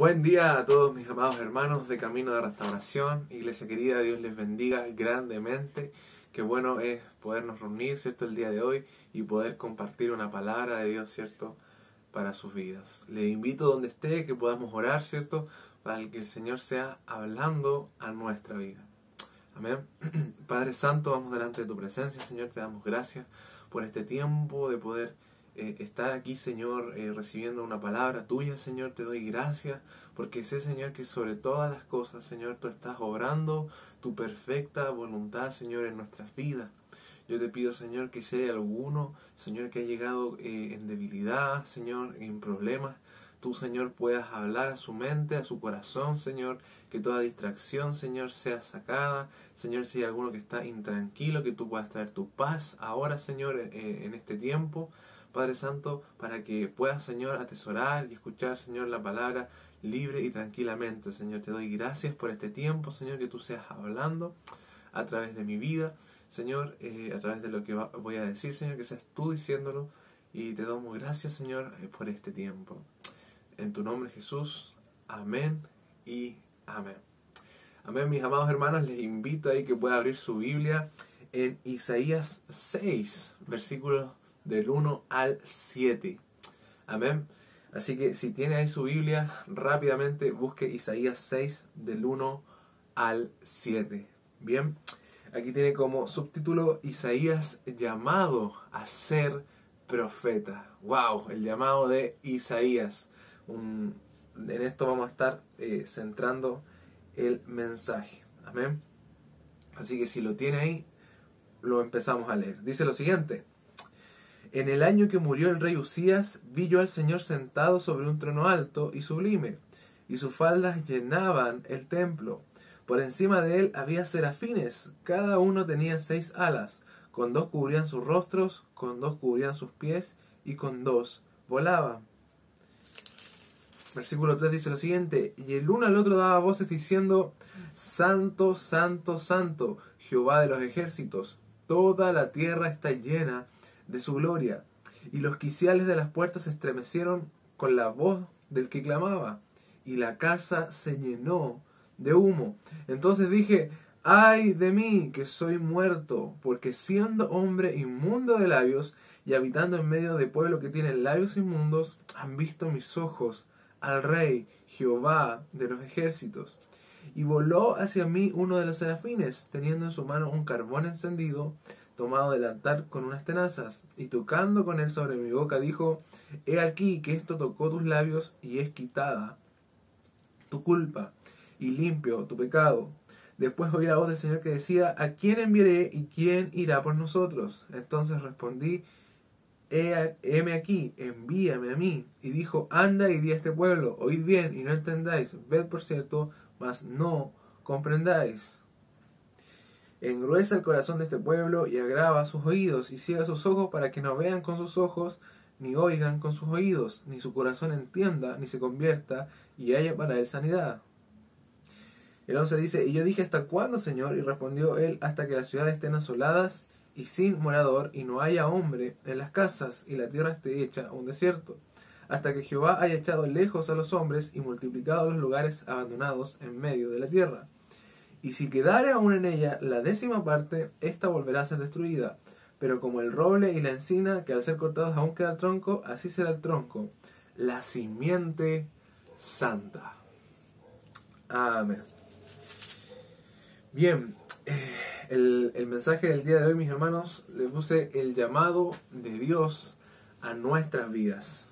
Buen día a todos mis amados hermanos de Camino de Restauración. Iglesia querida, Dios les bendiga grandemente. Qué bueno es podernos reunir, ¿cierto?, el día de hoy y poder compartir una palabra de Dios, ¿cierto?, para sus vidas. Les invito donde esté que podamos orar, ¿cierto?, para que el Señor sea hablando a nuestra vida. Amén. Padre Santo, vamos delante de tu presencia, Señor, te damos gracias por este tiempo de poder estar aquí, Señor, recibiendo una palabra tuya, Señor. Te doy gracias porque sé, Señor, que sobre todas las cosas, Señor, tú estás obrando tu perfecta voluntad, Señor, en nuestras vidas. Yo te pido, Señor, que si hay alguno, Señor, que ha llegado en debilidad, Señor, en problemas, tú, Señor, puedas hablar a su mente, a su corazón, Señor, que toda distracción, Señor, sea sacada. Señor, si hay alguno que está intranquilo, que tú puedas traer tu paz ahora, Señor, en este tiempo, Padre Santo, para que puedas, Señor, atesorar y escuchar, Señor, la palabra libre y tranquilamente. Señor, te doy gracias por este tiempo, Señor, que tú seas hablando a través de mi vida, Señor, a través de lo que voy a decir, Señor, que seas tú diciéndolo, y te damos gracias, Señor, por este tiempo. En tu nombre, Jesús, amén y amén. Amén, mis amados hermanos, les invito ahí que pueda abrir su Biblia en Isaías 6, versículos del 1 al 7. Amén. Así que si tiene ahí su Biblia, rápidamente busque Isaías 6 del 1 al 7. Bien, aquí tiene como subtítulo Isaías llamado a ser profeta. ¡Wow! El llamado de Isaías. En esto vamos a estar centrando el mensaje. Amén. Así que si lo tiene ahí, lo empezamos a leer. Dice lo siguiente: En el año que murió el rey Usías, vi yo al Señor sentado sobre un trono alto y sublime, y sus faldas llenaban el templo. Por encima de él había serafines, cada uno tenía 6 alas, con 2 cubrían sus rostros, con 2 cubrían sus pies, y con 2 volaban. Versículo 3 dice lo siguiente: Y el uno al otro daba voces diciendo: Santo, Santo, Santo, Jehová de los ejércitos, toda la tierra está llena de su gloria. Y los quiciales de las puertas se estremecieron con la voz del que clamaba, y la casa se llenó de humo. Entonces dije: ¡ay de mí, que soy muerto! Porque siendo hombre inmundo de labios, y habitando en medio de pueblo que tiene labios inmundos, han visto mis ojos al Rey, Jehová de los ejércitos. Y voló hacia mí uno de los serafines, teniendo en su mano un carbón encendido, tomado del altar con unas tenazas, y tocando con él sobre mi boca, dijo: He aquí que esto tocó tus labios, y es quitada tu culpa, y limpio tu pecado. Después oí la voz del Señor que decía: ¿A quién enviaré, y quién irá por nosotros? Entonces respondí: heme aquí, envíame a mí. Y dijo: anda y di a este pueblo, oíd bien y no entendáis, ved por cierto, mas no comprendáis. Engruesa el corazón de este pueblo y agrava sus oídos, y ciega sus ojos para que no vean con sus ojos, ni oigan con sus oídos, ni su corazón entienda, ni se convierta, y haya para él sanidad. El 11 dice: Y yo dije: ¿hasta cuándo, Señor? Y respondió él: hasta que las ciudades estén asoladas y sin morador, y no haya hombre en las casas, y la tierra esté hecha un desierto, hasta que Jehová haya echado lejos a los hombres y multiplicado los lugares abandonados en medio de la tierra. Y si quedare aún en ella la 10ª parte, ésta volverá a ser destruida. Pero como el roble y la encina, que al ser cortados aún queda el tronco, así será el tronco, la simiente santa. Amén. Bien, el mensaje del día de hoy, mis hermanos, le puse el llamado de Dios a nuestras vidas.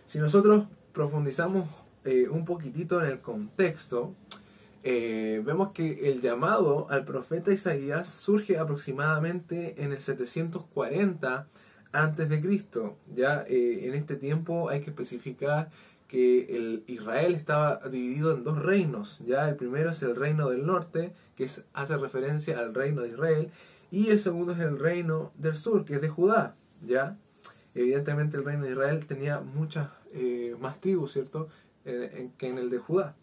Si nosotros profundizamos un poquitito en el contexto, vemos que el llamado al profeta Isaías surge aproximadamente en el 740 a.C. Ya en este tiempo hay que especificar que el Israel estaba dividido en 2 reinos. Ya el primero es el reino del norte, que hace referencia al reino de Israel, y el segundo es el reino del sur, que es de Judá. Ya evidentemente el reino de Israel tenía muchas más tribus, ¿cierto?, que en el de Judá.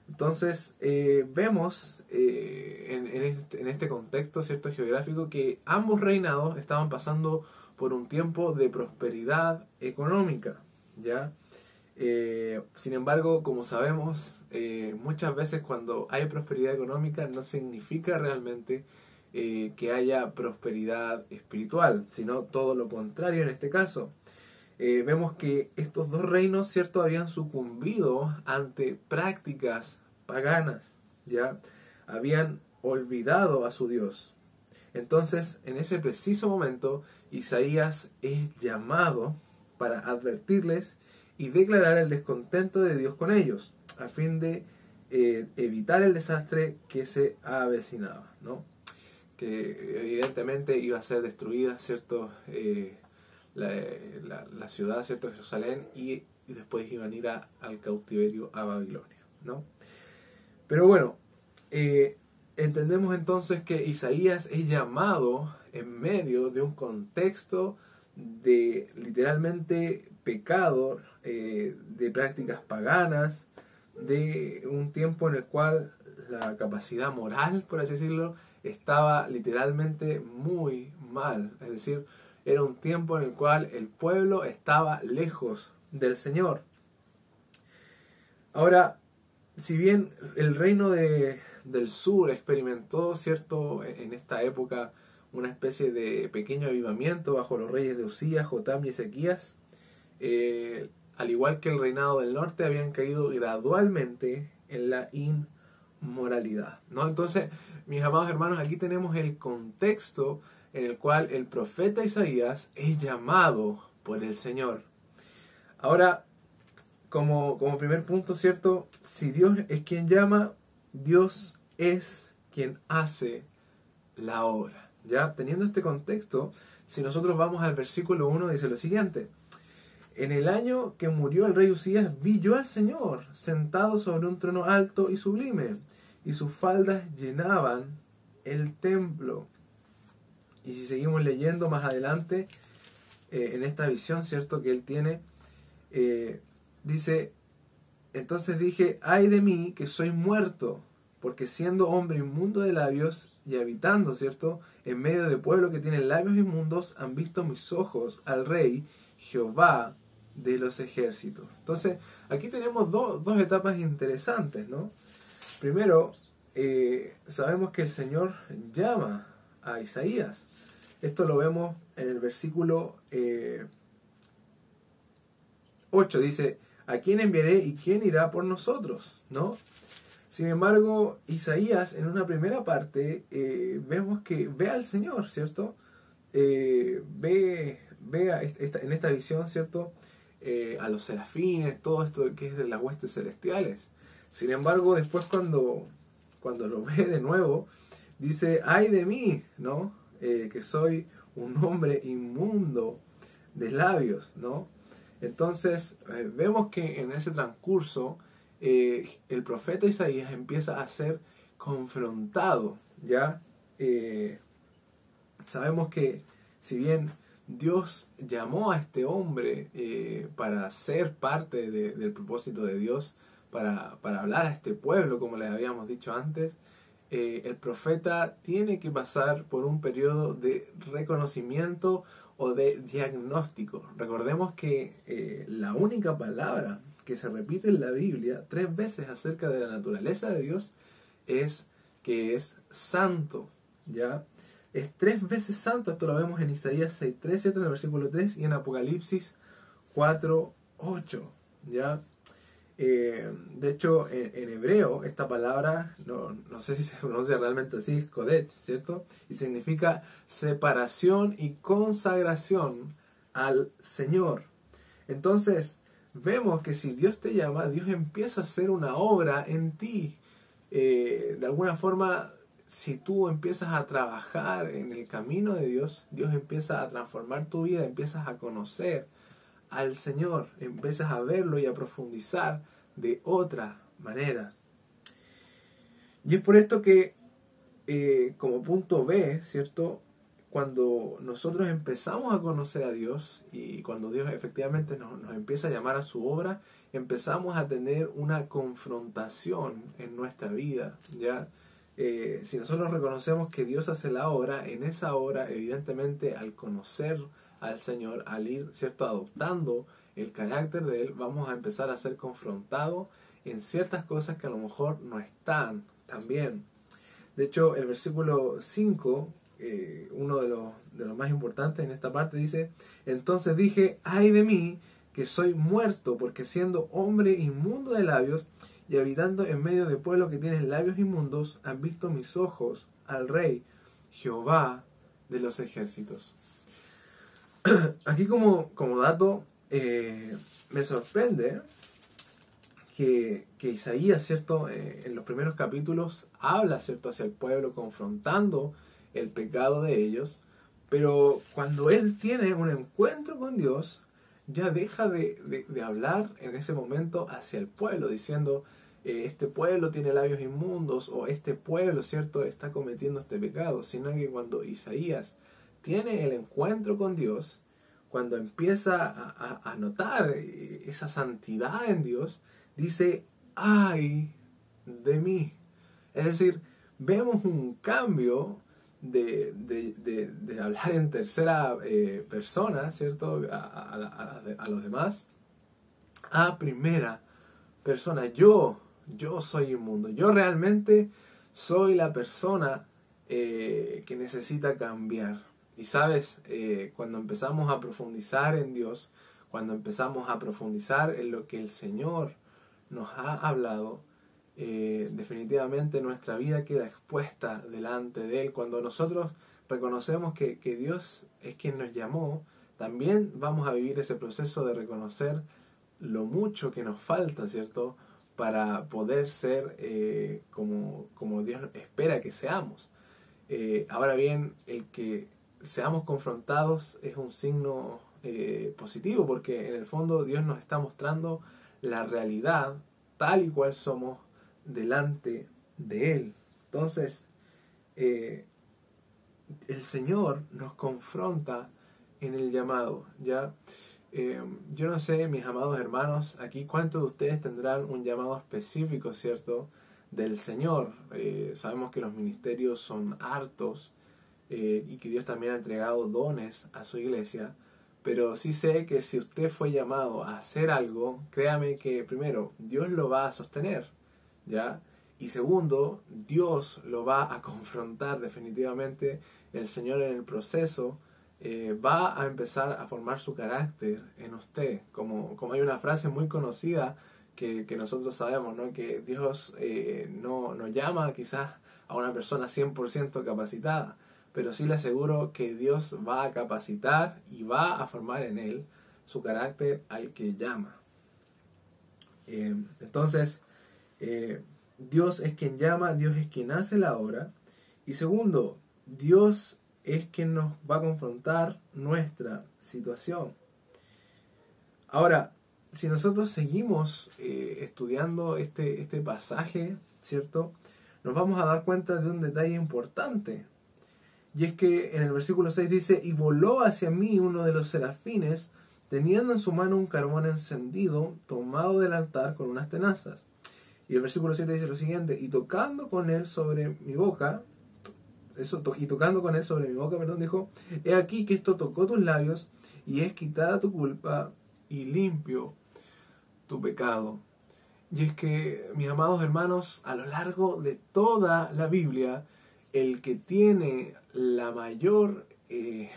Entonces vemos en este contexto, ¿cierto?, geográfico, que ambos reinados estaban pasando por un tiempo de prosperidad económica. ¿Ya? Sin embargo, como sabemos, muchas veces cuando hay prosperidad económica no significa realmente que haya prosperidad espiritual, sino todo lo contrario en este caso. Vemos que estos dos reinos, ¿cierto?, habían sucumbido ante prácticas paganas, ¿ya? Habían olvidado a su Dios. Entonces, en ese preciso momento, Isaías es llamado para advertirles y declarar el descontento de Dios con ellos, a fin de evitar el desastre que se avecinaba, ¿no? Que evidentemente iba a ser destruida, ¿cierto?, la ciudad, ¿cierto?, Jerusalén, y después iban a ir al cautiverio a Babilonia, ¿no? Pero bueno, entendemos entonces que Isaías es llamado en medio de un contexto de literalmente pecado, de prácticas paganas, de un tiempo en el cual la capacidad moral, por así decirlo, estaba literalmente muy mal. Es decir, era un tiempo en el cual el pueblo estaba lejos del Señor. Ahora, si bien el reino del sur experimentó, ¿cierto?, en esta época una especie de pequeño avivamiento bajo los reyes de Usías, Jotam y Ezequías, al igual que el reinado del norte, habían caído gradualmente en la inmoralidad, ¿no? Entonces, mis amados hermanos, aquí tenemos el contexto en el cual el profeta Isaías es llamado por el Señor. Ahora, como primer punto, ¿cierto? Si Dios es quien llama, Dios es quien hace la obra. ¿Ya? Teniendo este contexto, si nosotros vamos al versículo 1, dice lo siguiente: en el año que murió el rey Usías, vi yo al Señor sentado sobre un trono alto y sublime, y sus faldas llenaban el templo. Y si seguimos leyendo más adelante, en esta visión, ¿cierto?, que él tiene, dice: entonces dije, ay de mí que soy muerto, porque siendo hombre inmundo de labios y habitando, ¿cierto?, en medio de pueblo que tiene labios inmundos, han visto mis ojos al Rey Jehová de los ejércitos. Entonces, aquí tenemos dos etapas interesantes, ¿no? Primero, sabemos que el Señor llama a Isaías. Esto lo vemos en el versículo 8, dice: ¿a quién enviaré y quién irá por nosotros?, ¿no? Sin embargo, Isaías, en una primera parte, vemos que ve al Señor, ¿cierto? Ve en esta visión, ¿cierto?, a los serafines, todo esto que es de las huestes celestiales. Sin embargo, después cuando lo ve de nuevo, dice: ay de mí, ¿no? Que soy un hombre inmundo de labios, ¿no? Entonces, vemos que en ese transcurso, el profeta Isaías empieza a ser confrontado, ¿ya? Sabemos que si bien Dios llamó a este hombre para ser parte del propósito de Dios, para hablar a este pueblo, como les habíamos dicho antes, el profeta tiene que pasar por un periodo de reconocimiento o de diagnóstico. Recordemos que la única palabra que se repite en la Biblia 3 veces acerca de la naturaleza de Dios es que es santo, ¿ya? Es 3 veces santo. Esto lo vemos en Isaías 6:3, ¿cierto?, en el versículo 3, y en Apocalipsis 4:8, ¿ya? De hecho, en hebreo, esta palabra, no sé si se pronuncia realmente así, es kodesh, ¿cierto? Y significa separación y consagración al Señor. Entonces, vemos que si Dios te llama, Dios empieza a hacer una obra en ti. De alguna forma, si tú empiezas a trabajar en el camino de Dios, Dios empieza a transformar tu vida, empiezas a conocer al Señor, empiezas a verlo y a profundizar de otra manera. Y es por esto que, como punto B, ¿cierto?, cuando nosotros empezamos a conocer a Dios y cuando Dios efectivamente nos empieza a llamar a su obra, empezamos a tener una confrontación en nuestra vida, ¿ya? Si nosotros reconocemos que Dios hace la obra, en esa obra, evidentemente, al conocer al Señor, al ir, ¿cierto?, adoptando el carácter de Él, vamos a empezar a ser confrontados en ciertas cosas que a lo mejor no están tan bien. De hecho, el versículo 5, uno de los más importantes en esta parte, dice: entonces dije, ay de mí, que soy muerto, porque siendo hombre inmundo de labios y habitando en medio de pueblo que tiene labios inmundos, han visto mis ojos al Rey, Jehová de los ejércitos. Aquí como dato, me sorprende que Isaías, ¿cierto? En los primeros capítulos habla, ¿cierto?, hacia el pueblo, confrontando el pecado de ellos, pero cuando él tiene un encuentro con Dios, ya deja de hablar en ese momento hacia el pueblo, diciendo, este pueblo tiene labios inmundos, o este pueblo, ¿cierto?, está cometiendo este pecado, sino que cuando Isaías tiene el encuentro con Dios, cuando empieza a notar esa santidad en Dios, dice, ay de mí. Es decir, vemos un cambio de hablar en tercera persona, ¿cierto?, a los demás, a primera persona. Yo soy inmundo. Yo realmente soy la persona que necesita cambiar. Y sabes, cuando empezamos a profundizar en Dios, cuando empezamos a profundizar en lo que el Señor nos ha hablado, definitivamente nuestra vida queda expuesta delante de Él. Cuando nosotros reconocemos que Dios es quien nos llamó, también vamos a vivir ese proceso de reconocer lo mucho que nos falta, ¿cierto?, para poder ser como Dios espera que seamos. Ahora bien, el que seamos confrontados es un signo positivo, porque en el fondo Dios nos está mostrando la realidad tal y cual somos delante de Él. Entonces, el Señor nos confronta en el llamado, ¿ya? Yo no sé, mis amados hermanos, aquí cuántos de ustedes tendrán un llamado específico, ¿cierto?, del Señor. Sabemos que los ministerios son hartos y que Dios también ha entregado dones a su iglesia, pero sí sé que si usted fue llamado a hacer algo, créame que primero, Dios lo va a sostener, ¿ya? Y segundo, Dios lo va a confrontar definitivamente. El Señor en el proceso va a empezar a formar su carácter en usted. Como hay una frase muy conocida que nosotros sabemos, ¿no?, que Dios no llama quizás a una persona 100% capacitada, pero sí le aseguro que Dios va a capacitar y va a formar en él su carácter al que llama. Entonces, Dios es quien llama, Dios es quien hace la obra. Y segundo, Dios es quien nos va a confrontar nuestra situación. Ahora, si nosotros seguimos estudiando este pasaje, ¿cierto?, nos vamos a dar cuenta de un detalle importante. Y es que en el versículo 6 dice, y voló hacia mí uno de los serafines, teniendo en su mano un carbón encendido, tomado del altar con unas tenazas. Y el versículo 7 dice lo siguiente, y tocando con él sobre mi boca, dijo, he aquí que esto tocó tus labios, y es quitada tu culpa, y limpio tu pecado. Y es que, mis amados hermanos, a lo largo de toda la Biblia, el que tiene la mayor,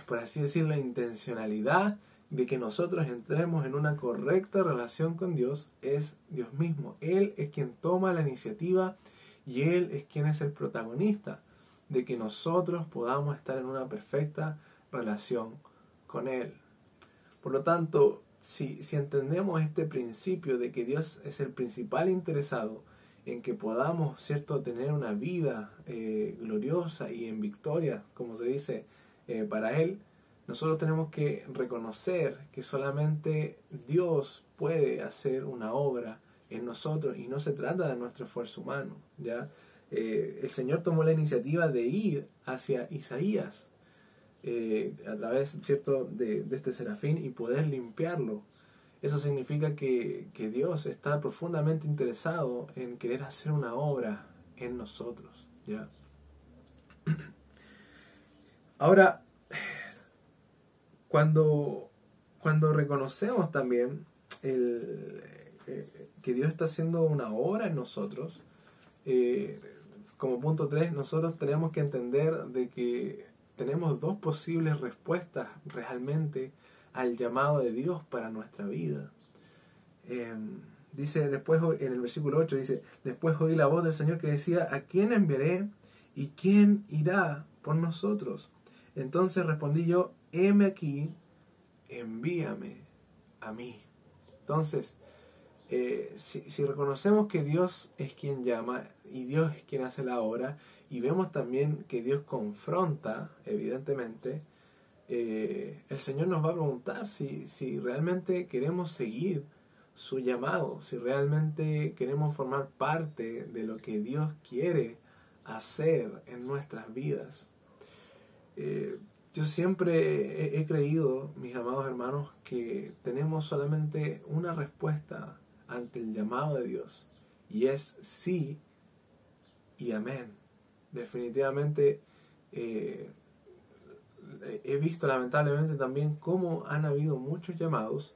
por así decirlo, intencionalidad de que nosotros entremos en una correcta relación con Dios es Dios mismo. Él es quien toma la iniciativa y Él es quien es el protagonista de que nosotros podamos estar en una perfecta relación con Él. Por lo tanto, si entendemos este principio de que Dios es el principal interesado en que podamos, ¿cierto?, tener una vida gloriosa y en victoria, como se dice, para Él, nosotros tenemos que reconocer que solamente Dios puede hacer una obra en nosotros y no se trata de nuestro esfuerzo humano, ¿ya? El Señor tomó la iniciativa de ir hacia Isaías a través, ¿cierto?, de este serafín y poder limpiarlo. Eso significa que Dios está profundamente interesado en querer hacer una obra en nosotros, ¿ya? Ahora, cuando cuando reconocemos también que Dios está haciendo una obra en nosotros, como punto 3, nosotros tenemos que entender de que tenemos dos posibles respuestas realmente al llamado de Dios para nuestra vida. Dice después, en el versículo 8, dice: después oí la voz del Señor que decía: ¿a quién enviaré y quién irá por nosotros? Entonces respondí yo: heme aquí, envíame a mí. Entonces, si reconocemos que Dios es quien llama y Dios es quien hace la obra, y vemos también que Dios confronta, evidentemente, el Señor nos va a preguntar si realmente queremos seguir su llamado, si realmente queremos formar parte de lo que Dios quiere hacer en nuestras vidas. Yo siempre he creído, mis amados hermanos, que tenemos solamente una respuesta ante el llamado de Dios, y es sí y amén. Definitivamente he visto lamentablemente también cómo han habido muchos llamados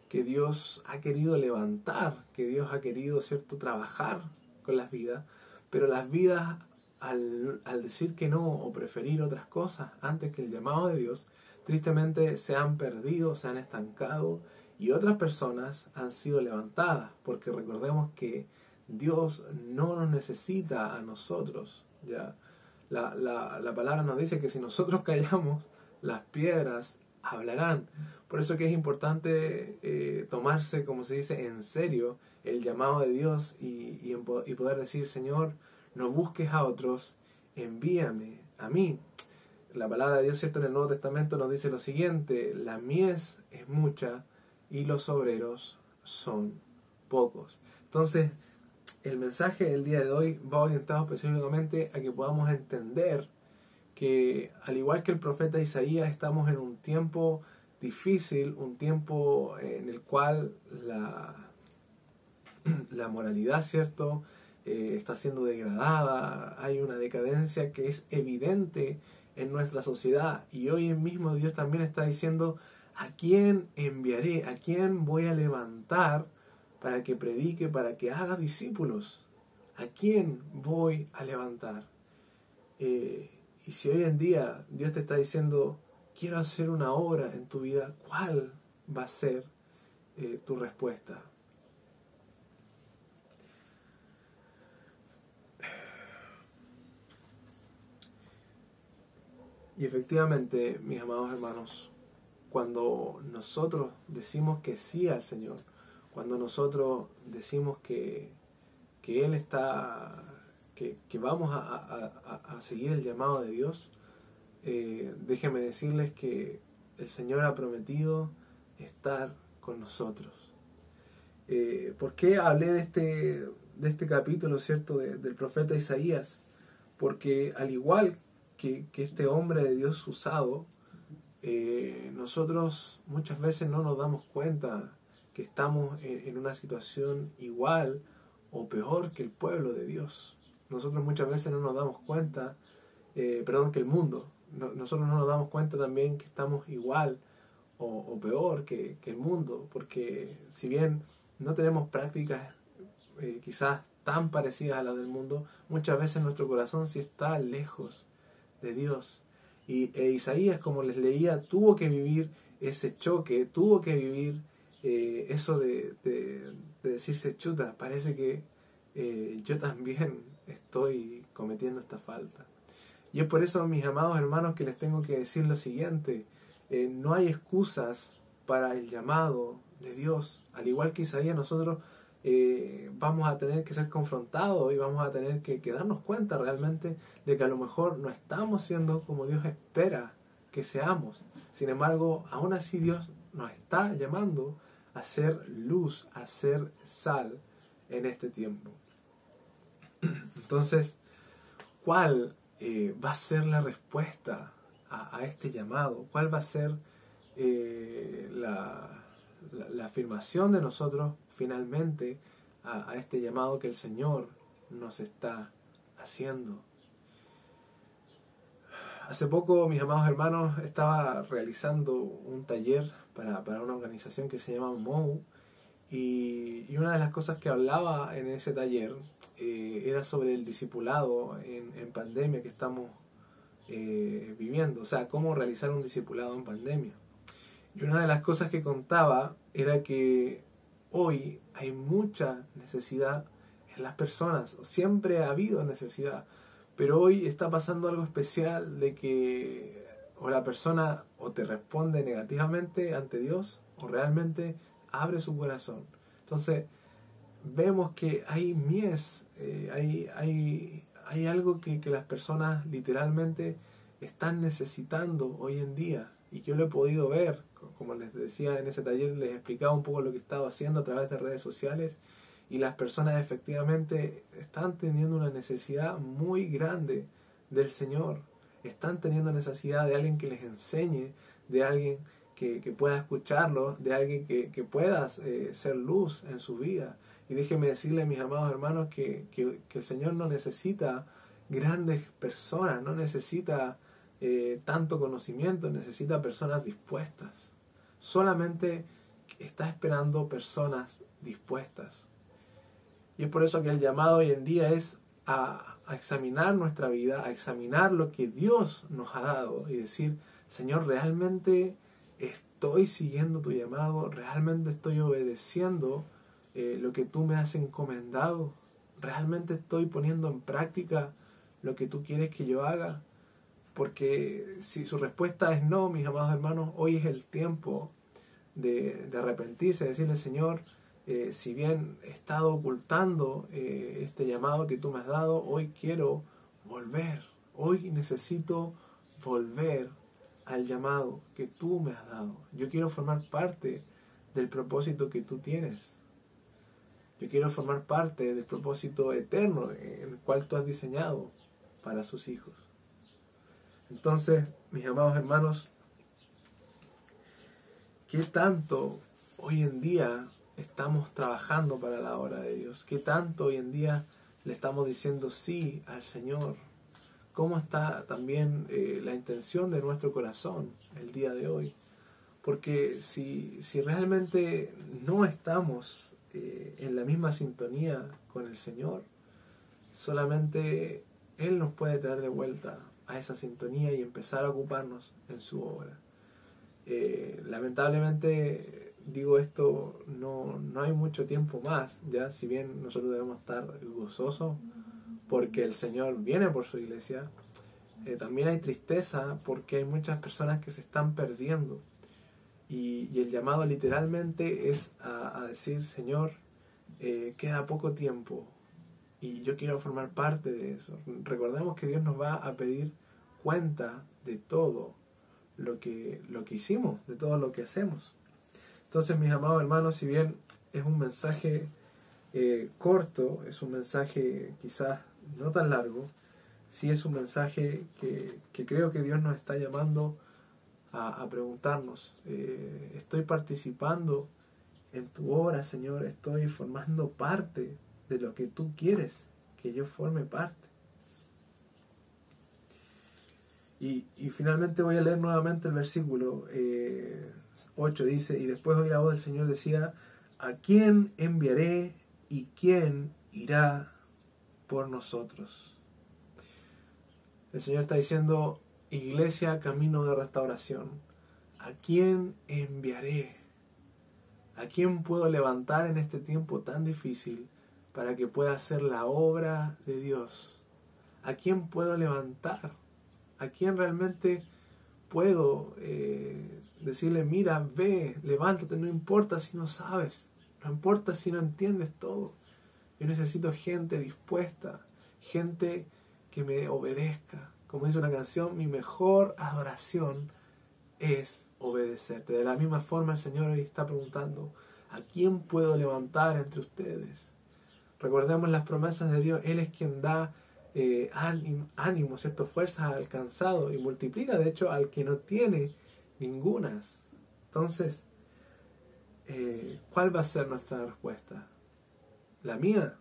que Dios ha querido levantar, que Dios ha querido, ¿cierto?, trabajar con las vidas, pero las vidas al decir que no o preferir otras cosas antes que el llamado de Dios, tristemente se han perdido, se han estancado, y otras personas han sido levantadas, porque recordemos que Dios no nos necesita a nosotros, ¿ya? La palabra nos dice que si nosotros callamos, las piedras hablarán. Por eso que es importante tomarse, como se dice, en serio el llamado de Dios y poder decir: Señor, no busques a otros, envíame a mí. La palabra de Dios, ¿cierto?, en el Nuevo Testamento nos dice lo siguiente: la mies es mucha y los obreros son pocos. Entonces, el mensaje del día de hoy va orientado específicamente a que podamos entender que, al igual que el profeta Isaías, estamos en un tiempo difícil, un tiempo en el cual la moralidad, ¿cierto?, está siendo degradada, hay una decadencia que es evidente en nuestra sociedad, y hoy mismo Dios también está diciendo: ¿a quién enviaré? ¿A quién voy a levantar para que predique, para que haga discípulos? ¿A quién voy a levantar? Y si hoy en día Dios te está diciendo: quiero hacer una obra en tu vida, ¿cuál va a ser tu respuesta? Y efectivamente, mis amados hermanos, cuando nosotros decimos que sí al Señor, cuando nosotros decimos que Él está, que vamos a seguir el llamado de Dios, déjenme decirles que el Señor ha prometido estar con nosotros. ¿Por qué hablé de este capítulo, ¿cierto?, del profeta Isaías? Porque al igual que este hombre de Dios usado, nosotros muchas veces no nos damos cuenta que estamos en una situación igual o peor que el pueblo de Dios. Nosotros muchas veces no nos damos cuenta, que el mundo. Nosotros no nos damos cuenta también que estamos igual o peor que el mundo, porque si bien no tenemos prácticas quizás tan parecidas a las del mundo, muchas veces nuestro corazón sí está lejos de Dios. Isaías, como les leía, tuvo que vivir ese choque, tuvo que vivir eso de decirse: chuta, parece que yo también estoy cometiendo esta falta. Y es por eso, mis amados hermanos, que les tengo que decir lo siguiente: no hay excusas para el llamado de Dios. Al igual que Isaías, nosotros vamos a tener que ser confrontados y vamos a tener que darnos cuenta realmente de que a lo mejor no estamos siendo como Dios espera que seamos. Sin embargo, aún así Dios nos está llamando a ser luz, a ser sal en este tiempo. Entonces, ¿cuál va a ser la respuesta a este llamado? ¿Cuál va a ser la afirmación de nosotros finalmente a este llamado que el Señor nos está haciendo? Hace poco, mis amados hermanos, estaba realizando un taller para una organización que se llama MOU, y una de las cosas que hablaba en ese taller era sobre el discipulado en pandemia que estamos viviendo, o sea, cómo realizar un discipulado en pandemia. Y una de las cosas que contaba era que hoy hay mucha necesidad en las personas, siempre ha habido necesidad, pero hoy está pasando algo especial de que o la persona o te responde negativamente ante Dios o realmente abre su corazón. Entonces vemos que hay mies, hay algo que las personas literalmente están necesitando hoy en día, y yo lo he podido ver, como les decía en ese taller, les explicaba un poco lo que estaba haciendo a través de redes sociales, y las personas efectivamente están teniendo una necesidad muy grande del Señor, están teniendo necesidad de alguien que les enseñe, de alguien que pueda escucharlos, de alguien que pueda ser luz en su vida. Y déjenme decirles, mis amados hermanos, que el Señor no necesita grandes personas, no necesita tanto conocimiento, necesita personas dispuestas. Solamente está esperando personas dispuestas. Y es por eso que el llamado hoy en día es a examinar nuestra vida, a examinar lo que Dios nos ha dado y decir, Señor, ¿realmente estoy siguiendo tu llamado? ¿Realmente estoy obedeciendo lo que tú me has encomendado? ¿Realmente estoy poniendo en práctica lo que tú quieres que yo haga? Porque si su respuesta es no, mis amados hermanos, hoy es el tiempo de arrepentirse, de decirle, Señor, si bien he estado ocultando este llamado que tú me has dado, hoy quiero volver. Hoy necesito volver al llamado que tú me has dado. Yo quiero formar parte del propósito que tú tienes. Yo quiero formar parte del propósito eterno en el cual tú has diseñado para sus hijos. Entonces, mis amados hermanos, ¿qué tanto hoy en día estamos trabajando para la obra de Dios? ¿Qué tanto hoy en día le estamos diciendo sí al Señor? ¿Cómo está también la intención de nuestro corazón el día de hoy? Porque si realmente no estamos en la misma sintonía con el Señor, solamente Él nos puede traer de vuelta a esa sintonía y empezar a ocuparnos en su obra. Lamentablemente, digo esto, no hay mucho tiempo más, ya si bien nosotros debemos estar gozosos porque el Señor viene por su iglesia, también hay tristeza porque hay muchas personas que se están perdiendo, y el llamado literalmente es a decir, Señor, queda poco tiempo y yo quiero formar parte de eso. Recordemos que Dios nos va a pedir cuenta de todo lo que hicimos, de todo lo que hacemos. Entonces, mis amados hermanos, si bien es un mensaje corto, es un mensaje quizás no tan largo, sí es un mensaje que creo que Dios nos está llamando a preguntarnos, ¿estoy participando en tu obra, Señor? ¿Estoy formando parte de lo que tú quieres que yo forme parte? Y finalmente voy a leer nuevamente el versículo 8, dice, y después oí la voz del Señor decía, ¿a quién enviaré y quién irá por nosotros? El Señor está diciendo, Iglesia, camino de restauración, ¿a quién enviaré? ¿A quién puedo levantar en este tiempo tan difícil para que pueda hacer la obra de Dios? ¿A quién puedo levantar? ¿A quién realmente puedo decirle, mira, ve, levántate, no importa si no sabes, no importa si no entiendes todo? Yo necesito gente dispuesta, gente que me obedezca. Como dice una canción, mi mejor adoración es obedecerte. De la misma forma el Señor hoy está preguntando, ¿a quién puedo levantar entre ustedes? Recordemos las promesas de Dios. Él es quien da ánimo, ¿cierto? Fuerzas al cansado y multiplica, de hecho, al que no tiene ningunas. Entonces, ¿cuál va a ser nuestra respuesta? La mía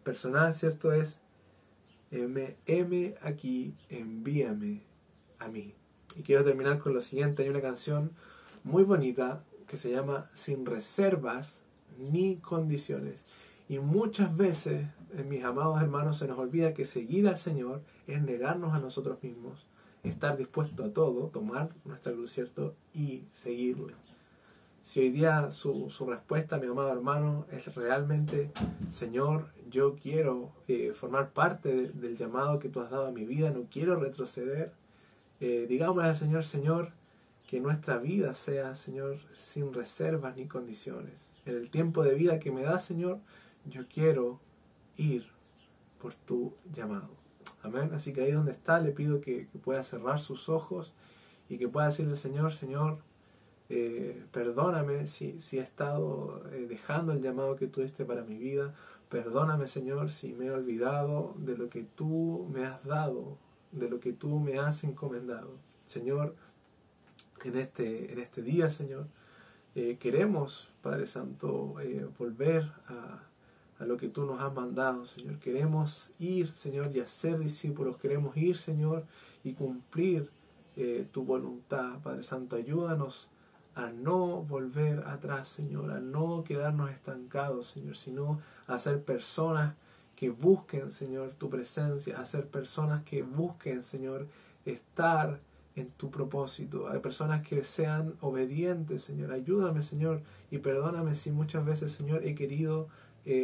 personal, ¿cierto? Es heme aquí, envíame a mí. Y quiero terminar con lo siguiente. Hay una canción muy bonita que se llama Sin reservas ni condiciones. Y muchas veces, mis amados hermanos, se nos olvida que seguir al Señor es negarnos a nosotros mismos, estar dispuesto a todo, tomar nuestra cruz, ¿cierto? Y seguirle. Si hoy día su respuesta, mi amado hermano, es realmente: Señor, yo quiero formar parte del llamado que tú has dado a mi vida, no quiero retroceder, digámosle al Señor: Señor, que nuestra vida sea, Señor, sin reservas ni condiciones. En el tiempo de vida que me das, Señor, yo quiero ir por tu llamado. Amén. Así que ahí donde está, le pido que pueda cerrar sus ojos y que pueda decirle al Señor: Señor, perdóname si he estado dejando el llamado que tú diste para mi vida. Perdóname, Señor, si me he olvidado de lo que tú me has dado, de lo que tú me has encomendado. Señor, en este día, Señor, queremos, Padre Santo, volver a lo que tú nos has mandado, Señor. Queremos ir, Señor, y hacer discípulos. Queremos ir, Señor, y cumplir tu voluntad. Padre Santo, ayúdanos a no volver atrás, Señor, a no quedarnos estancados, Señor, sino a ser personas que busquen, Señor, tu presencia, a ser personas que busquen, Señor, estar en tu propósito. Hay personas que sean obedientes, Señor. Ayúdame, Señor, y perdóname si muchas veces, Señor, he querido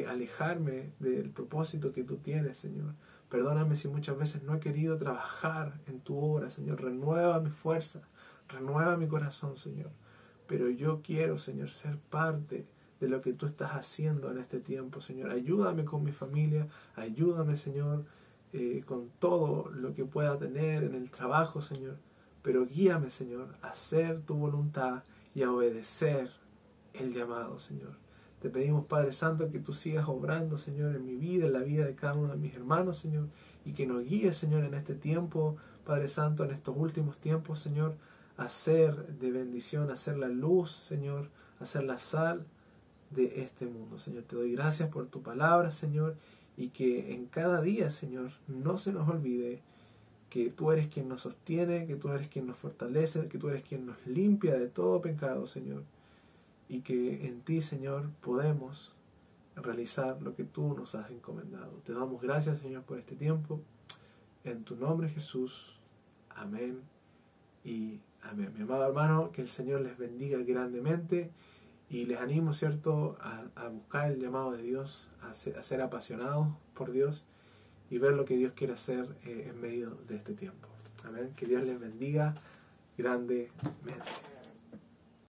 alejarme del propósito que tú tienes, Señor. Perdóname si muchas veces no he querido trabajar en tu obra, Señor. Renueva mi fuerza, renueva mi corazón, Señor. Pero yo quiero, Señor, ser parte de lo que tú estás haciendo en este tiempo, Señor. Ayúdame con mi familia, ayúdame, Señor, con todo lo que pueda tener en el trabajo, Señor. Pero guíame, Señor, a hacer tu voluntad y a obedecer el llamado, Señor. Te pedimos, Padre Santo, que tú sigas obrando, Señor, en mi vida, en la vida de cada uno de mis hermanos, Señor, y que nos guíes, Señor, en este tiempo, Padre Santo, en estos últimos tiempos, Señor, a ser de bendición, a ser la luz, Señor, a ser la sal de este mundo, Señor. Te doy gracias por tu palabra, Señor, y que en cada día, Señor, no se nos olvide que tú eres quien nos sostiene, que tú eres quien nos fortalece, que tú eres quien nos limpia de todo pecado, Señor. Y que en ti, Señor, podemos realizar lo que tú nos has encomendado. Te damos gracias, Señor, por este tiempo. En tu nombre, Jesús. Amén y amén. Mi amado hermano, que el Señor les bendiga grandemente y les animo, ¿cierto?, a buscar el llamado de Dios, a ser apasionados por Dios y ver lo que Dios quiere hacer en medio de este tiempo. Amén. Que Dios les bendiga grandemente.